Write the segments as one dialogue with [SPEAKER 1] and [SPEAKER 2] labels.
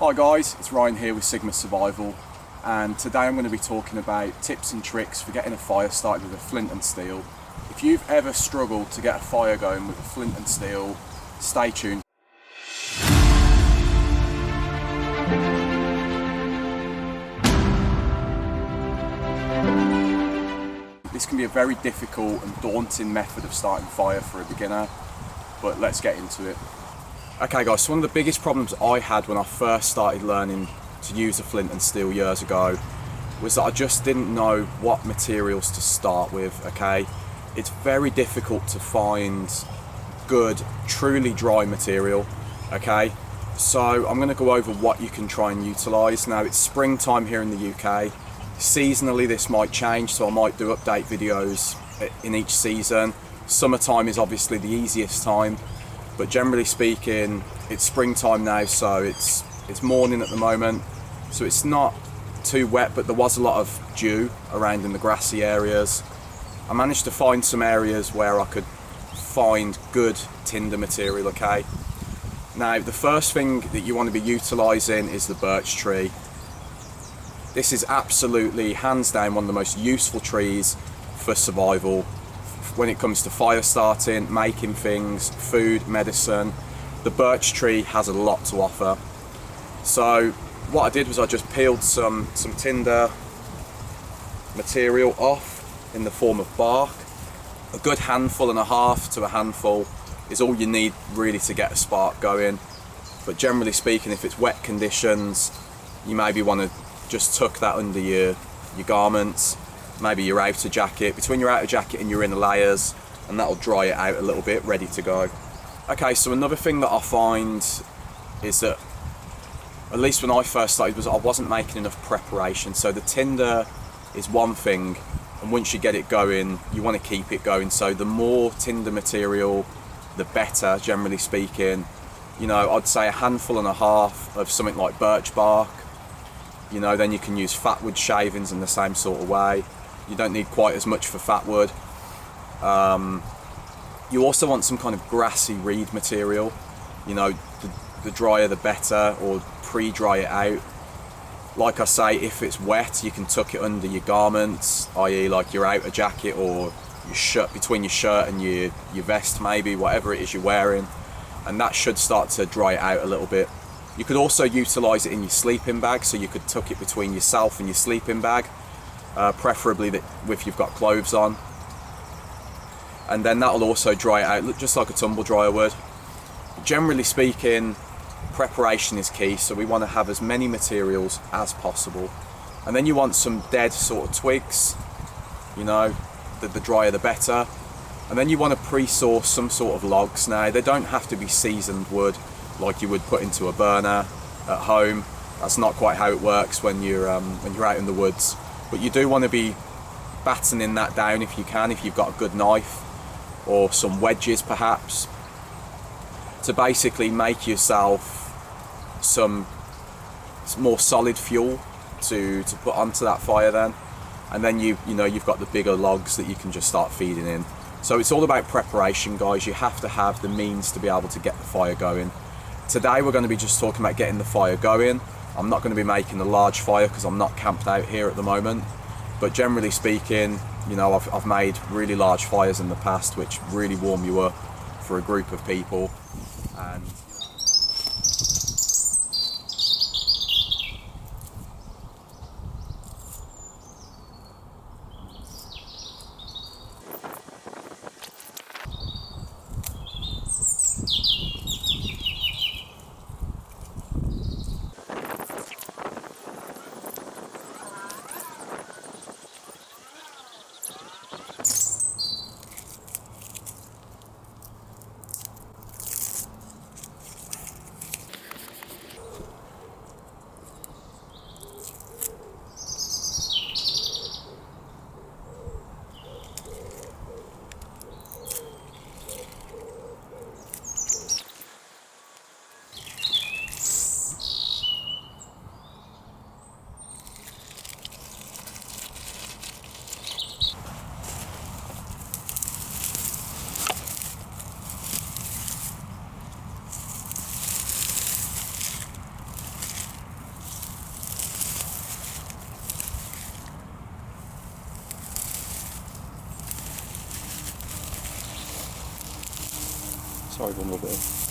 [SPEAKER 1] Hi guys, it's Ryan here with Sigma Survival, and today I'm going to be talking about tips and tricks for getting a fire started with a flint and steel. If you've ever struggled to get a fire going with a flint and steel, stay tuned. This can be a very difficult and daunting method of starting fire for a beginner, but let's get into it. Okay guys, so one of the biggest problems I had when I first started learning to use a flint and steel years ago was that I just didn't know what materials to start with, okay? It's very difficult to find good, truly dry material, okay? So I'm going to go over what you can try and utilise. Now it's springtime here in the UK. Seasonally this might change, so I might do update videos in each season. Summertime is obviously the easiest time, but generally speaking it's springtime now, so it's morning at the moment, so it's not too wet, but there was a lot of dew around in the grassy areas. I managed to find some areas where I could find good tinder material, okay? Now the first thing that you want to be utilising is the birch tree. This is absolutely hands down one of the most useful trees for survival when it comes to fire starting, making things, food, medicine. The birch tree has a lot to offer. So what I did was I just peeled some tinder material off in the form of bark. A good handful and a half to a handful is all you need really to get a spark going. But generally speaking, if it's wet conditions, you maybe want to just tuck that under your garments, maybe your outer jacket, between your outer jacket and your inner layers, and that'll dry it out a little bit, ready to go. Okay, so another thing that I find is that, at least when I first started, was I wasn't making enough preparation. So the tinder is one thing, and once you get it going, you want to keep it going. So the more tinder material, the better, generally speaking. You know, I'd say a handful and a half of something like birch bark. You know, then you can use fat wood shavings in the same sort of way. You don't need quite as much for fat wood. You also want some kind of grassy reed material. You know, the drier the better, or pre-dry it out. Like I say, if it's wet, you can tuck it under your garments, i.e. like your outer jacket or your shirt, between your shirt and your vest maybe, whatever it is you're wearing. And that should start to dry it out a little bit. You could also utilise it in your sleeping bag, so you could tuck it between yourself and your sleeping bag, preferably if you've got clothes on. And then that'll also dry it out, just like a tumble dryer would. Generally speaking, preparation is key, so we want to have as many materials as possible. And then you want some dead sort of twigs, you know, the drier the better. And then you want to pre-source some sort of logs. Now, they don't have to be seasoned wood like you would put into a burner at home. That's not quite how it works when you're out in the woods. But you do want to be battening that down if you can, if you've got a good knife or some wedges perhaps, to basically make yourself some more solid fuel to put onto that fire then. And then you've got the bigger logs that you can just start feeding in. So it's all about preparation, guys. You have to have the means to be able to get the fire going. Today we're going to be just talking about getting the fire going. I'm not going to be making a large fire because I'm not camped out here at the moment. But generally speaking, you know, I've made really large fires in the past which really warm you up for a group of people. And
[SPEAKER 2] try one with it.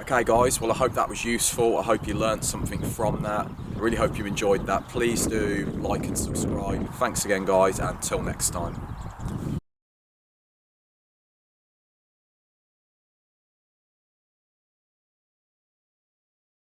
[SPEAKER 1] Okay guys, well I hope that was useful. I hope you learnt something from that. I really hope you enjoyed that. Please do like and subscribe. Thanks again guys, and until next time.